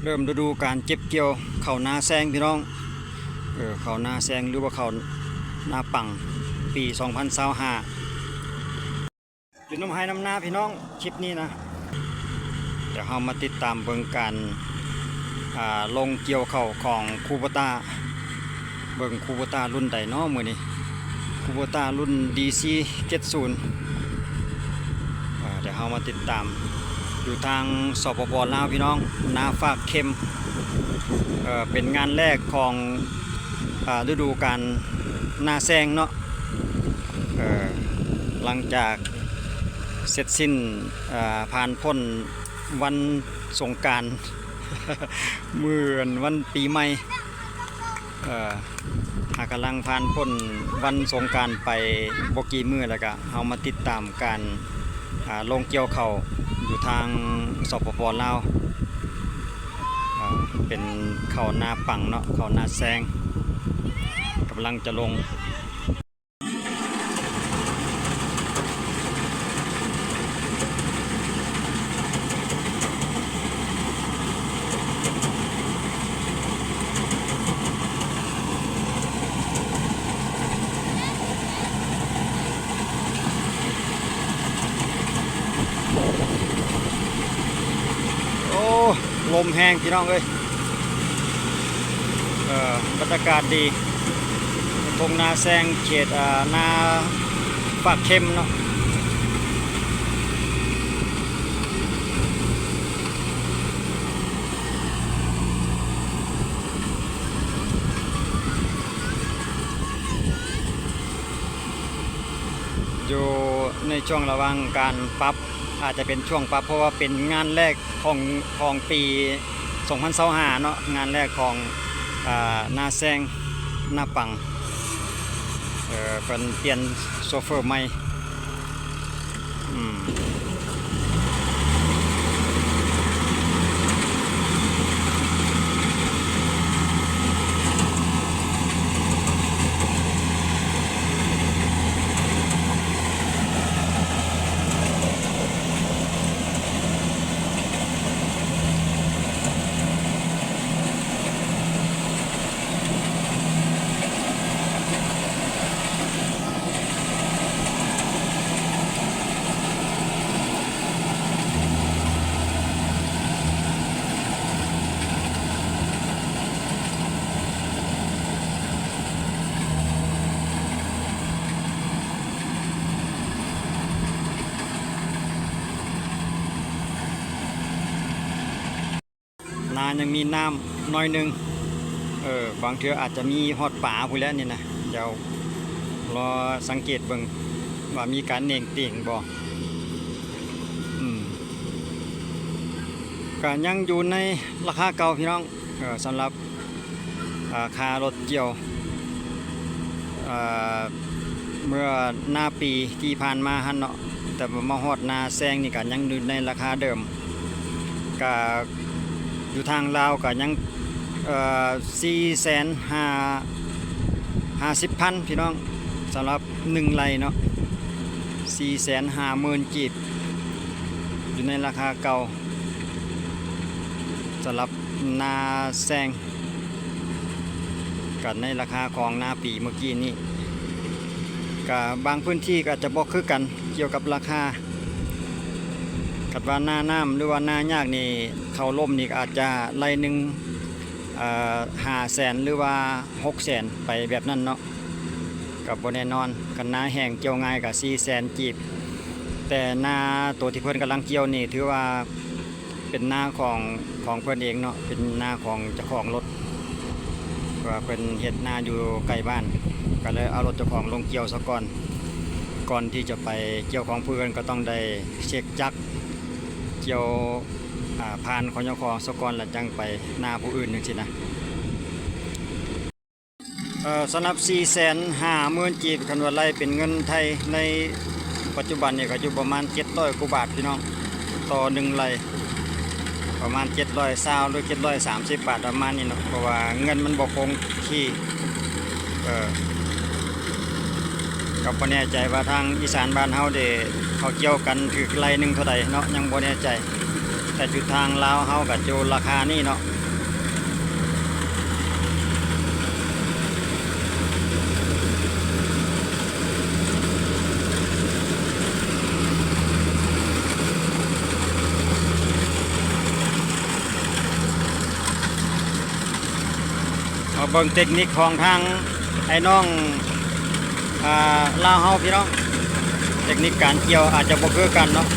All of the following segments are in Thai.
ริ่มฤดูการเก็บเกี่ยวข้าวนาแซงพี่น้องข้าวนาแซงหรือว่าข้าวนาปังปี2025อยู่น้ำไห้น้ำนาพี่น้องคลิปนี้นะเดี๋ยวเรามาติดตามเบิ่งการลงเกี่ยวข้าวของคูโบต้าเบิ่งคูโบต้ารุ่นใดเนาะมื้อนี้คูโบต้ารุ่น DC 70เดี๋ยวเรามาติดตามอยู่ทางสปป.ลาวพี่น้องนาฝากเข็มเป็นงานแรกของฤดูการนาแซงเนาะหลังจากเสร็จสิ้นผ่านพ้นวันสงกรานต์ เมื่อวันปีใหม่หากกำลังผ่านพ้นวันสงกรานต์ไปบ่กี่มื้อแล้วก็เฮามาติดตามการลงเกี่ยวข้าวอยู่ทางสปป.ลาวเป็นข้าวนาปังเนาะข้าวนาแซงกำลังจะลงโอ้ลมแห้งพี่น้องเอ้ยบรรยากาศดีทงนาแซงเขตนาปากเข้มเนาะอยู่ในช่วงระหว่างการปรับอาจจะเป็นช่วงปรับเพราะว่าเป็นงานแรกของปี2025เนาะงานแรกของนาแซงนาปังเป็นเปลี่ยนโซเฟอร์ใหม่นายังมีน้ำน้อยนึงบางเทื่ออาจจะมีฮอดป่าพู้นแล้วนี่นะเดี๋ยวรอสังเกตเบิ่งว่ามีการเน่งเตียงบ่ก็ยังอยู่ในราคาเก่าพี่น้องสำหรับค่ารถเกี่ยวเมื่อหน้าปีที่ผ่านมาหั่นเนาะแต่มาฮอดนาแซงนี่ก็ยังอยู่ในราคาเดิมก็อยู่ทางลาวก็ยัง450,000พี่น้องสำหรับ1ไร่เนาะ450,000กีบอยู่ในราคาเก่าสำหรับนาแซงกับในราคาของนาปีเมื่อกี้นี้กับบางพื้นที่ก็จะบอกคือกันเกี่ยวกับราคากัดว่าหน้าน้ำหรือว่าหน้ายากนี่เขาล่มนี่อาจจะไร่หนึ่ง500,000หรือว่า600,000ไปแบบนั้นเนาะกับบนแน่นอนกันหน้าแห้งเกี่ยวง่ายกับ400,000กีบแต่หน้าตัวที่เพื่อนกำลังเกี่ยวนี่ถือว่าเป็นหน้าของเพื่อนเองเนาะเป็นหน้าของเจ้าของรถว่าเป็นเฮ็ดหน้าอยู่ใกล้บ้านก็เลยเอารถเจ้าของลงเกี่ยวซะก่อนที่จะไปเกี่ยวของเพื่อนก็ต้องได้เช็คจักเกี่ยวผ่านของเจ้าของซะก่อนแล้วจังไปหน้าผู้อื่นจังซี่นะสำหรับ450,000กีบคันว่าไล่เป็นเงินไทยในปัจจุบันนี่ก็อยู่ประมาณ700กว่าบาทพี่น้องต่อ1ไร่ประมาณ720หรือ730บาทประมาณนี้เนาะเพราะว่าเงินมันบ่คงที่ก็บ่แน่ใจว่าทางอีสานบ้านเฮาได้เขาเกี่ยวกันถือไร่นึงเท่าใดเนาะยังบ่แน่ใจ แต่จุดทางลาวเฮากับโจราคานี่เนาะ มาเบิ่งเทคนิคของทางไอ้น้องลาวเฮาพี่น้องเทคนิคการเกี่ยวอาจจะบ่คือกันเนาะ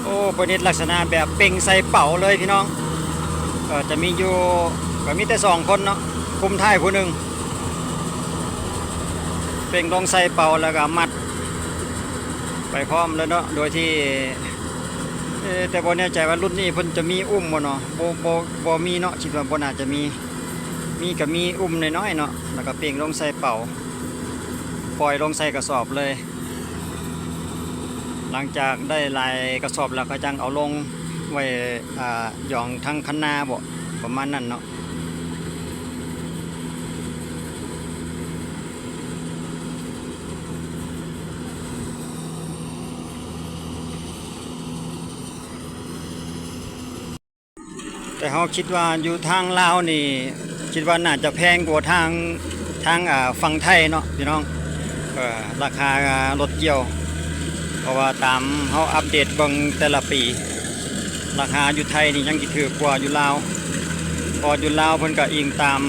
โอ้ประดิษฐ์ลักษณะแบบเป่งใส่เป๋าเลยพี่น้องจะมีอยู่ก็มีแต่2คนเนาะคุมท้ายผู้หนึ่งเป่งลงใส่เป๋าแล้วก็มัดไปพร้อมแล้วเนาะโดยที่แต่บ่แน่ใจว่ารุ่นนี้เพิ่นจะมีอุ้มบ่เนาะบ่มีเนาะคิดว่าบ่น่าจะมีก็มีอุ้มน้อยๆเนาะแล้วก็เป่งลงใส่เป๋าปล่อยลงใส่กระสอบเลยหลังจากได้ลายกระสอบแล้วก็จังเอาลงไว้หย่องทั้งคันนาบ่ประมาณนั้นเนาะแต่เขาคิดว่าอยู่ทางลาวนี่คิดว่าน่าจะแพงกว่าทางฝั่งไทยเนาะพี่น้องราคารถเกี่ยวเพราะว่าตามเขาอัปเดตเบิ่งแต่ละปีราคาอยู่ไทยนี่ยังสิถูกกว่าอยู่ลาวพออยู่ลาวเพิ่นก็อิงตาม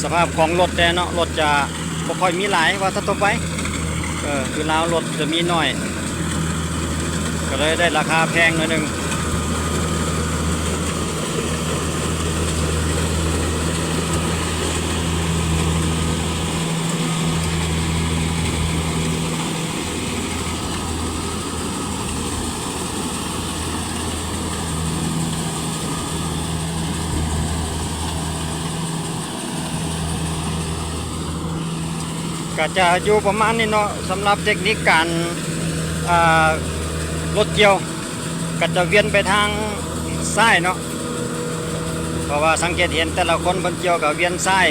สภาพของรถแต่เนาะรถจะบ่ค่อยมีหลายว่าถ้าตบไว้อยู่ลาวรถจะมีน้อยก็เลยได้ราคาแพงหน่อยนึงก็จะอยู่ประมาณนี้เนาะสำหรับเทคนิคการรถเกี่ยวก็จะเวียนไปทางซ้ายเนาะเพราะว่าสังเกตเห็นแต่ละคนเพิ่นเกี่ยวกับเวียนซ้าย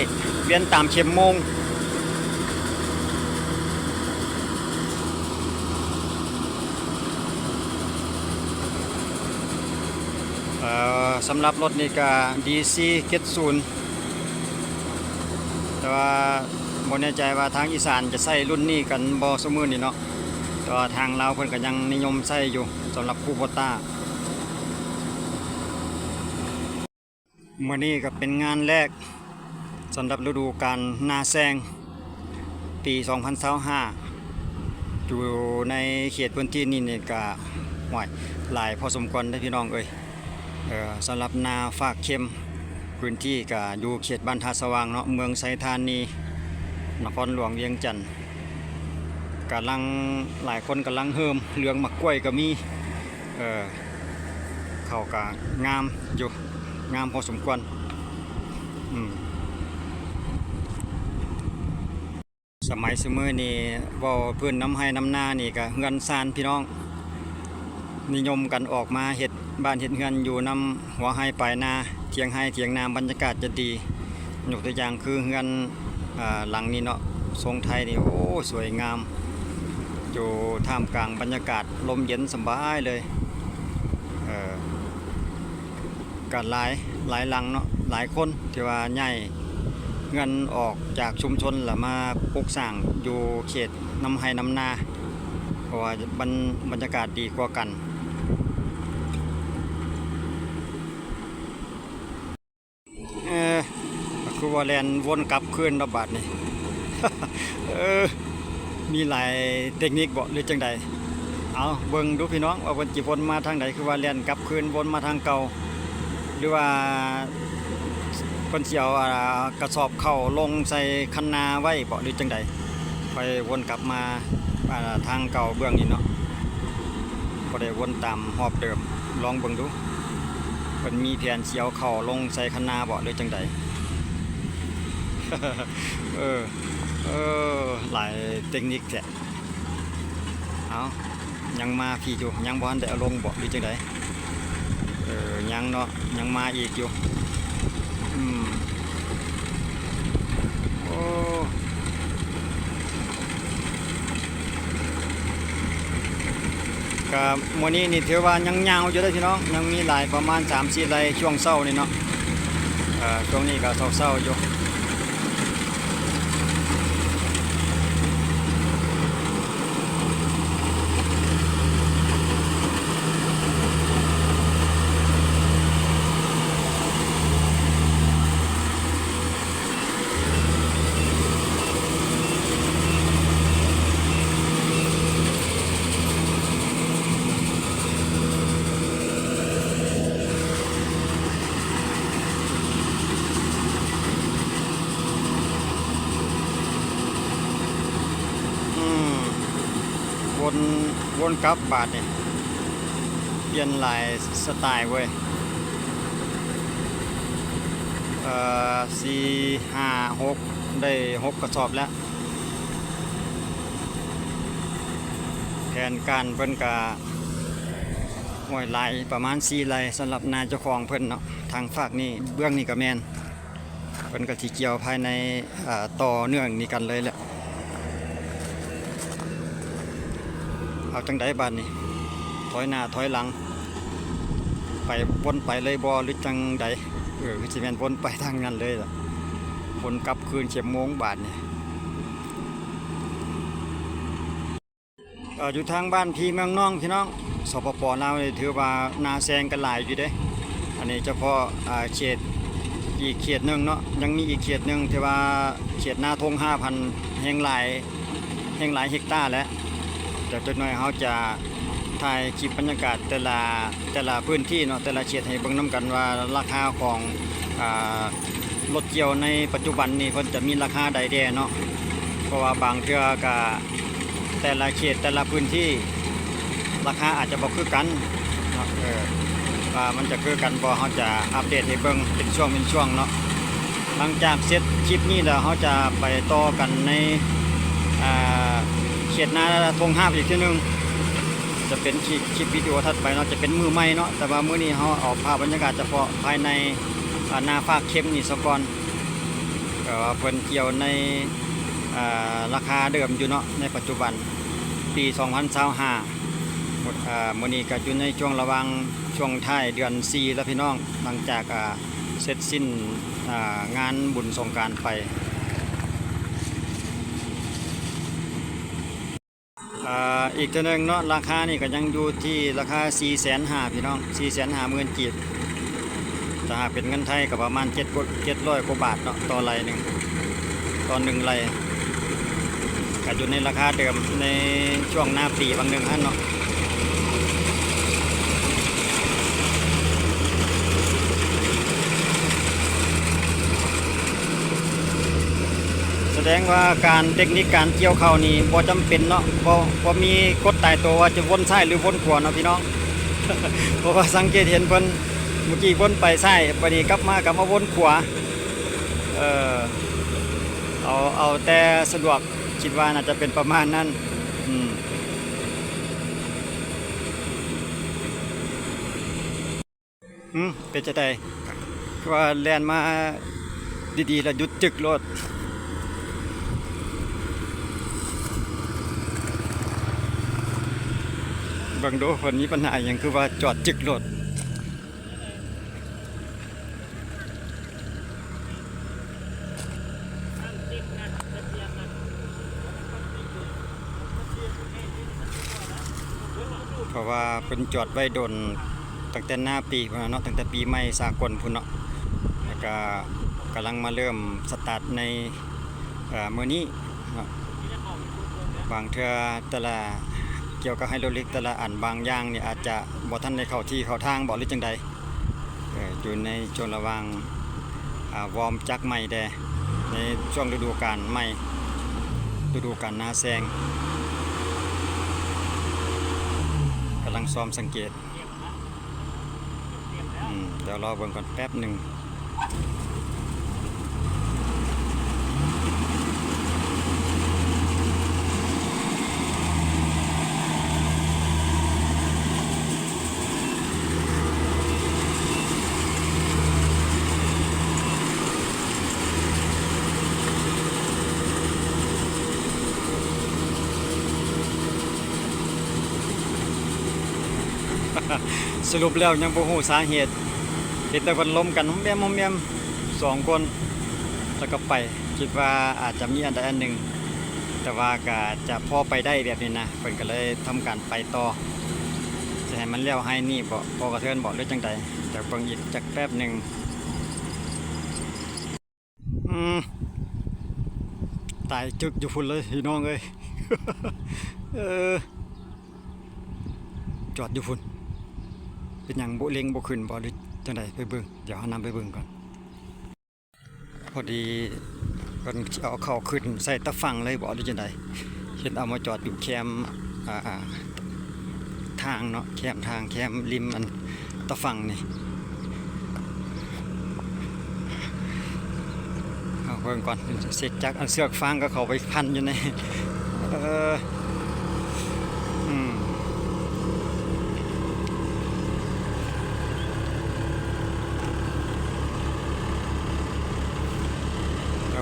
เวียนตามเข็มโมงสำหรับรถนี่ก็ DC 70แต่ว่าบ่แน่ใจว่าทางอีสานจะใช้รุ่นนี้กันบ่ซุมื้อนี้เนาะแต่ว่าทางลาวเพิ่นก็ยังนิยมใช้อยู่สำหรับคูโบต้ามื้อนี้ก็เป็นงานแรกสำหรับฤดูกาลนาแซงปี2025อยู่ในเขตพื้นที่นี้นี่ก็หลายพอสมควรได้พี่น้องเอ้ยสำหรับนาฝากเข้มพื้นที่ก็อยู่เขตบ้านท่าสว่างเนาะเมืองไสธานีนครหลวงเวียงจันทน์กำลังหลายคนกำลังเฮิมเรื่องมักกล้วยก็มีเขาก็งามอยู่งามพอสมควรสมัยสมือนี่บ่พื้นน้ำให้น้ำนานี่ก็เฮือนซานพี่น้องนิยมกันออกมาเฮ็ดบ้านเฮ็ดเฮือนอยู่น้ำหัวไห้ปลายนาเถียงไห้เถียงนาบรรยากาศจะดียกตัวอย่างคือเฮือนหลังนี้เนาะทรงไทยนี่โอ้สวยงามอยู่ท่ามกลางบรรยากาศลมเย็นสบายเลยกัหลายหลังเนาะหลายคนที่ว่าใหญ่เงินออกจากชุมชนแล้วมาปลูกสร้างอยู่เขตน้ำไห้น้ำนาเพราะว่าบรรยากาศดีกว่ากันคือว่าแลนวนกลับคืนระบาดนี่ มีหลายเทคนิคบ่หรือจังใดเอาเบิ่งดูพี่น้องว่าเพิ่นสิวนมาทางใดคือว่าแล่นกลับคืนวนมาทางเก่า หรือว่าเพิ่นสิเอากระสอบเข้าวลงใส่คันนาไว้บ่หรือจังใดค่อยวนกลับมาทางเก่าเบื้องนี้เนาะบ่ได้วนตามรอบเดิมลองเบิ่งดูเพิ่นมีแผนสิเอาเข้าวลงใส่คันนาบ่หรือจังใด เออเออหลายเทคนิคแท้เอายังมาพี่อยู่ยังบ่ทันได้เอาลงบ่หรือจังใดยังเนาะยังมาอีกอยู่โอ้กับมื้อนี้นี่ถือว่ายังยาวอยู่เด้อพี่น้องยังมีหลายประมาณ 3-4 ไร่ช่วงเช้านี่เนาะช่วงนี้ก็เช้าๆอยู่วนวนกลับบาทนี่เปลี่ยนหลายสไตล์เว้ย4-5-6ได้6กระสอบแล้วแผนการเพิ่นก็ห้วยหลายประมาณ4ไร่สำหรับนาเจ้าของเพิ่นเนาะทางฝากนี่เบื้องนี่ก็แม่นเพิ่นก็สิเกี่ยวภายในต่อเนื่องนี่กันเลยแหละเอาจังไดบ้านนี่ถอยหน้าถอยหลังไปวนไปเลยบ่หรือจังใดคือสิแม่นวนไปทางนั้นเลยล่ะวนกลับคืนเข็มโมงบาทนี่อยู่ทางบ้านพี่เมืองน้องพี่น้องสปป.ลาวนี่ถือว่านาแซงกันหลายอยู่เด้อันนี้เฉพาะเขตอีกเขตนึงเนาะยังมีอีกเขตนึงที่ว่าเขตนาทง 5,000 แห่งหลายเฮกตาร์แล้วเดี๋ยวจักหน่อยเขาจะถ่ายคลิปบรรยากาศแต่ละพื้นที่เนาะแต่ละเขตให้เบิ่งนำกันว่าราคาของรถเกี่ยวในปัจจุบันนี่เพิ่นจะมีราคาใดแด่เนาะเพราะว่าบางเทื่อก็แต่ละเขตแต่ละพื้นที่ราคาอาจจะบ่คือกันเนาะว่ามันจะคือกันบ่เขาจะอัปเดตให้เบิ่งเป็นช่วงเนาะหลังจากเสร็จคลิปนี้แล้วเขาจะไปต่อกันในเขตนาทง 5อีกทีนึงจะเป็นคลิปวิดีโอถัดไปเนาะจะเป็นมือใหม่เนาะแต่ว่ามื้อนี้เขาเอาภาพบรรยากาศเฉพาะภายในนาฝากเข้มนี่ซะก่อนก็เพิ่นเกี่ยวในราคาเดิมอยู่เนาะในปัจจุบันปี 2025มื้อนี้ก็อยู่ในช่วงระหว่างช่วงท้ายเดือน 4 แล้วพี่น้องหลังจากเสร็จสิ้นงานบุญสงกรานต์ไปอีกตัวหนึ่งเนาะราคานี่ก็ยังอยู่ที่ราคา 450,000 พี่น้อง 450,000 กีบถ้าหากเป็นเงินไทยก็ประมาณ700 กว่าบาทเนาะต่อไร่นึงต่อ1ไร่ก็อยู่ในราคาเดิมในช่วงหน้าปีบางหนึ่งท่านเนาะแสดงว่าการเทคนิคการเกี่ยวข้าวนี่บ่จำเป็นเนาะบ่มีกฎตายตัวว่าจะวนซ้ายหรือวนขวาเนาะพี่น้อง เพราะว่าสังเกตเห็นเพิ่นเมื่อกี้วนไปซ้ายบัดนี้กลับมาวนขวาเอาแต่สะดวกคิดว่าน่าจะเป็นประมาณนั้นเป็นจะได้ว่าแล่นมาดีๆแล้วหยุดจึกรถบางดูคนนี้ปัญหาอย่างคือว่าจอดจึกรถเพราะว่าเป็นจอดไว้โดนตั้งแต่หน้าปีพุ่นเนาะตั้งแต่ปีใหม่สากลพุ่นเนาะแล้วก็กำลังมาเริ่มสตาร์ทในมื้อนี้บางเทื่อแต่ละเกี่ยวกับไฮโดรลิกแต่ละอันบางอย่างเนี่ยอาจจะบ่ทันได้เข้าที่เข้าทางบ่หรือจังใด อยู่ในช่วงระหว่างวอร์มจักใหม่แดในช่วงฤดูกาลใหม่ฤดูกาลนาแซงกำลังซ้อมสังเกตเดี๋ยวรอเบิ่งก่อนแป๊บหนึ่ง สรุปแล้วยังบ่ฮู้สาเหตุเห็นแต่เพิ่นล้มกันแม่มสองคนแล้วก็ไปคิดว่าอาจจะมีอันใดอันหนึ่งแต่ว่าก็จะพอไปได้แบบนี้นะเพิ่นก็เลยทำการไปต่อจะให้มันเลี้ยวให้นี่บ่พอกระเทือนบ่หรือจังใดจะเบิ่งอีกจักแป๊บหนึงตายจึกอยู่พุ่นเลยพี่น้องเอ้ย จอดอยู่พุ่นเป็นหยังบ่เล็งบ่ขึ้นบ่หรือจังใดไปเบิ่งเดี๋ยวหานำไปเบิ่งก่อนพอดีเพิ่นเอาเข้าขึ้นใส่ตะฝั่งเลยบ่หรือจังใดเห็นเอามาจอดอยู่แคมทางเนาะแคมทางแคมริมอันตะฝั่งนี่เอาเบิ่งก่อนเสร็จจากอันเสือกฟางก็เข้าไปพันอยู่ใน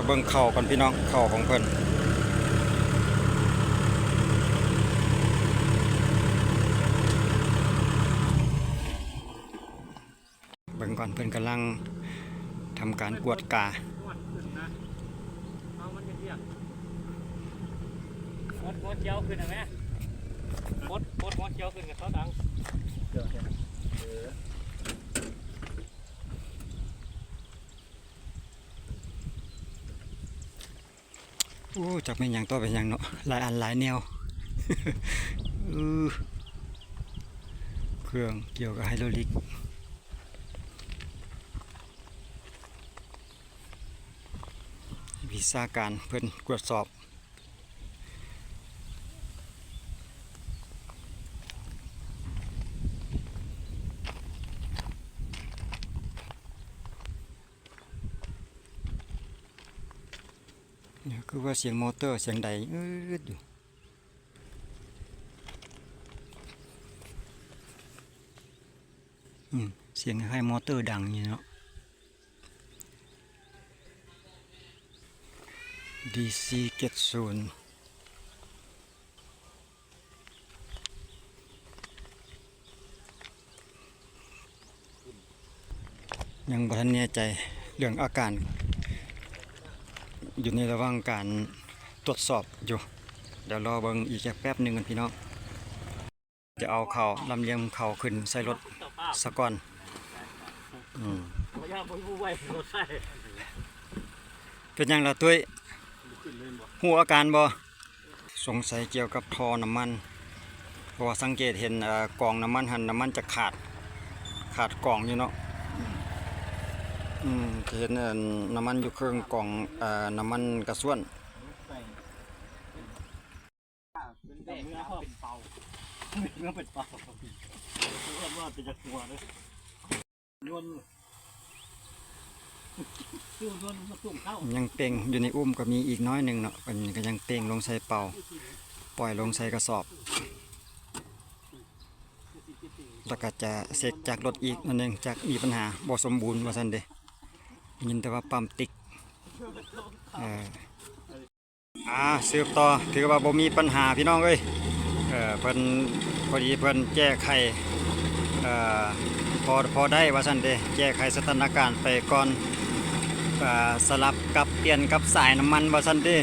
เบิ่งเข่าก่อนพี่น้องเข่าของเพิ่นเบิ่งก่อนเพิ่นกำลังทำการกวดกาหมดเจียวขึ้นไหมหมดเจียวขึ้นกับเขาดังโอ้จักเป็นหยังต่อเป็นหยังเนาะหลายอันหลายแนว เครื่องเกี่ยวกับไฮดรอลิกวิชาการเพิ่นตรวจสอบเนี่ยคือว่าเสียงมอเตอร์เสียงใดอยู่เสียงให้มอเตอร์ดังนี่เนาะ DC 70ยังบ่ทันแน่ใจเรื่องอาการอยู่ในระหว่างการตรวจสอบอยู่เดี๋ยวรอเบิ่งอีกแป๊บหนึ่งกันพี่น้องจะเอาเข่าลำเลียงเข่าขึ้นใส่รถสะก่อนเป็นยังล่ะตุ้ยหูอาการบ่สงสัยเกี่ยวกับท่อน้ำมันเพราะว่าสังเกตเห็นกองน้ำมันหันน้ำมันจะขาดกองอยู่เนาะเห็นน้ำมันอยู่เครื่องกล่องน้ำมันกระส่วนเนื้อเป็นเป่าเนื้อเป็นเป่าเรียกว่าเป็นจะกลัวเลยนวลยังเป่งอยู่ในอุ้มก็มีอีกน้อยหนึ่งเนาะอันนี้ก็ยังเป่งลงใส่เป่าปล่อยลงใส่กระสอบแล้วก็จะเสกจากรถอีกนั่นเองจากมีปัญหาบ่สมบูรณ์ว่าซั่นเด้ยินแต่ว่าปั๊มติ๊กสืบต่อถือว่าบ่มีปัญหาพี่น้องเอ้ยเพิ่นพอดีเพิ่นแก้ไขพอได้ว่าซั่นเด้แก้ไขสถานการณ์ไปก่อนสลับกับเปลี่ยนกับสายน้ำมันว่าซั่นเด้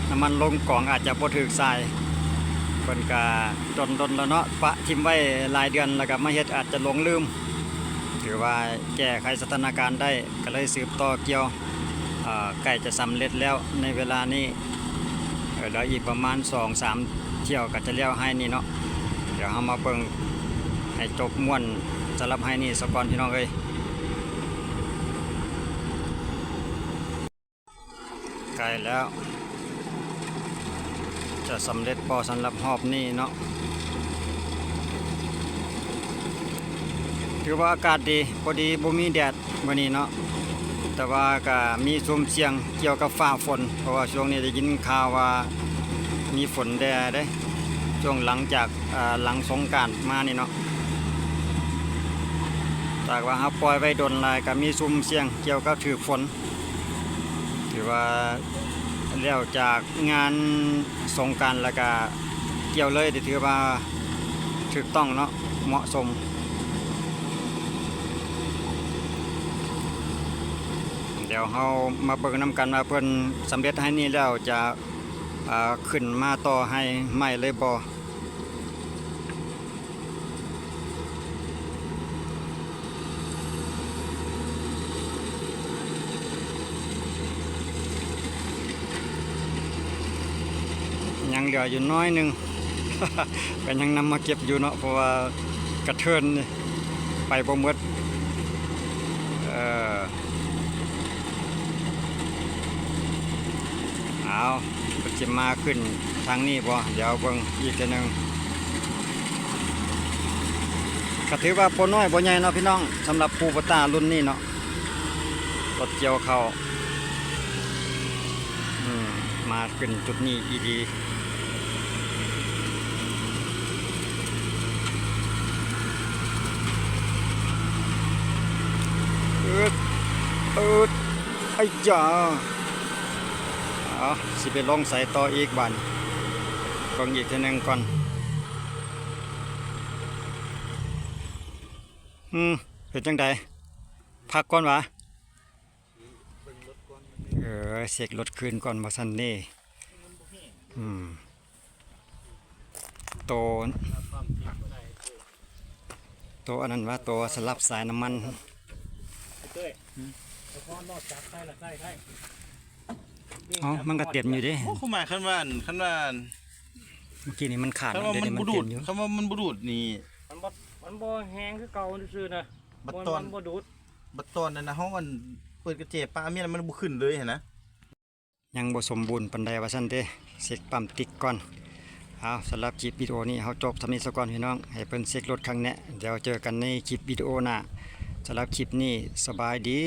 น้ำมันลงกล่องอาจจะบ่ถูกสายเพิ่นก็ดนแล้วเนาะปะทิ่มไว้หลายเดือนแล้วก็มาเฮ็ดอาจจะหลงลืมถือว่าแก้ไขสถานการณ์ได้ก็เลยสืบต่อเกี่ยวใกล้จะสำเร็จแล้วในเวลานี้เดี๋ยวอีกประมาณ 2-3 เที่ยวก็จะเลี้ยวให้นี่เนาะเดี๋ยวเรามาเบิ่ง ให้จบม่วนสำหรับให้นี่สก่อนพี่น้องเอ้ยใกล้แล้ว จะสำเร็จพอสำหรับรอบนี้เนาะถือว่าอากาศดีพอดีบ่มีแดดวันนี้เนาะแต่ว่าก็มีสุ่มเสี่ยงเกี่ยวกับฟ้าฝนเพราะว่าช่วงนี้ได้ยินข่าวว่ามีฝนแดดเด้ช่วงหลังจากหลังสงกรานต์มานี่เนาะแต่ว่าเราปล่อยไว้ดนหลายก็มีสุ่มเสี่ยงเกี่ยวกับถือฝนถือว่าแล้วจากงานสงกรานต์แล้วก็เกี่ยวเลยถือว่าถูกต้องเนาะเหมาะสมเดี๋ยวเรามาเบิ่งนำกันว่าเพิ่นสำเร็จให้นี่แล้วจะขึ้นมาต่อให้ไม่เลยบ่ยังเหลืออยู่น้อยหนึง ก็ยังนำมาเก็บอยู่เนาะเพราะว่ากระเทินนี่ไปบ่หมดเอาจะมาขึ้นทางนี้บ่เดี๋ยวเบิ่งอีกทีหนึงก็ถือว่าบ่น้อยบ่ใหญ่เนาะพี่น้องสำหรับปูปตารุ่นนี้เนาะรถเกี่ยวเข้ามาขึ้นจุดนี้อีดีไอ้จ๋าสิไปลงใส่ต่ออีกบันกองอีกทีหนึงก่อนเป็นจังใดพักก่อนวะเสกรถคืนก่อนบ่ซั่นนี่โตอันนั้นว่าโตสลับสายน้ำมันมันก็เต็มอยู่ดิ โอ้เขามาขั้นว่าเมื่อกี้นี่มันขาด ขั้นว่ามันบุดูดขั้นว่ามันบุดูดนี่มันบ่แห้งคือเก่าซื่อๆนะมันบ่ดูดบัดตอนนั้นนะห้องมันเปิดกระเจี๊ยบปลาเมียมันบุขึ้นเลยเห็นนะยังบ่สมบูรณ์ปานใดว่าซั่นเด้เช็คปั๊มติ๊กก่อนเอาสำหรับคลิปวิดีโอนี้เฮาจบทำนี้ซะก่อนพี่น้องให้เพิ่นเช็ครถครั้งนี้เดี๋ยวเจอกันในคลิปวิดีโอหน้าสำหรับคลิปนี้สบายดี